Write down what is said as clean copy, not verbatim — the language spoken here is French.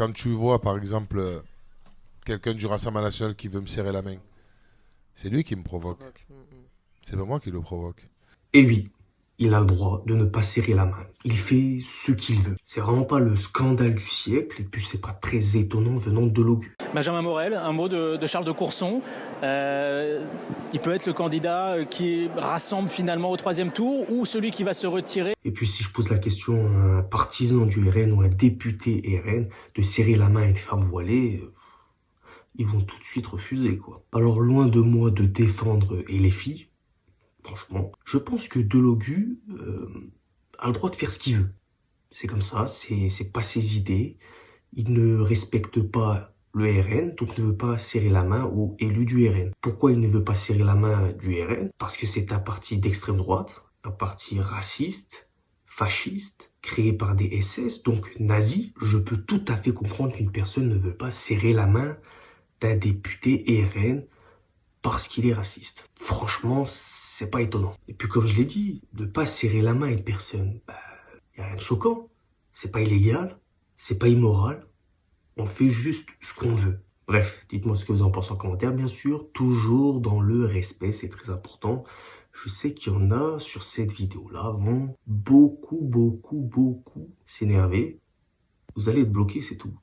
quand tu vois, par exemple, quelqu'un du Rassemblement national qui veut me serrer la main, c'est lui qui me provoque. Provoque. Mm. C'est pas moi qui le provoque. Et oui, il a le droit de ne pas serrer la main. Il fait ce qu'il veut. C'est vraiment pas le scandale du siècle, et puis c'est pas très étonnant venant de Logu. Benjamin Morel, un mot de Charles de Courson. Il peut être le candidat qui rassemble finalement au troisième tour ou celui qui va se retirer. Et puis si je pose la question à un partisan du RN ou un député RN de serrer la main à une femme voilée, ils vont tout de suite refuser, quoi. Alors loin de moi de défendre et les filles, franchement, je pense que Delogu a le droit de faire ce qu'il veut. C'est comme ça, c'est pas ses idées. Il ne respecte pas le RN, donc ne veut pas serrer la main aux élus du RN. Pourquoi il ne veut pas serrer la main du RN? Parce que c'est un parti d'extrême droite, un parti raciste, fasciste, créé par des SS, donc nazis. Je peux tout à fait comprendre qu'une personne ne veut pas serrer la main d'un député RN parce qu'il est raciste. Franchement, c'est pas étonnant. Et puis comme je l'ai dit, de pas serrer la main à une personne, y a rien de choquant. C'est pas illégal, c'est pas immoral. On fait juste ce qu'on veut. Bref, dites-moi ce que vous en pensez en commentaire, bien sûr, toujours dans le respect, c'est très important. Je sais qu'il y en a sur cette vidéo-là vont beaucoup s'énerver. Vous allez être bloqué, c'est tout.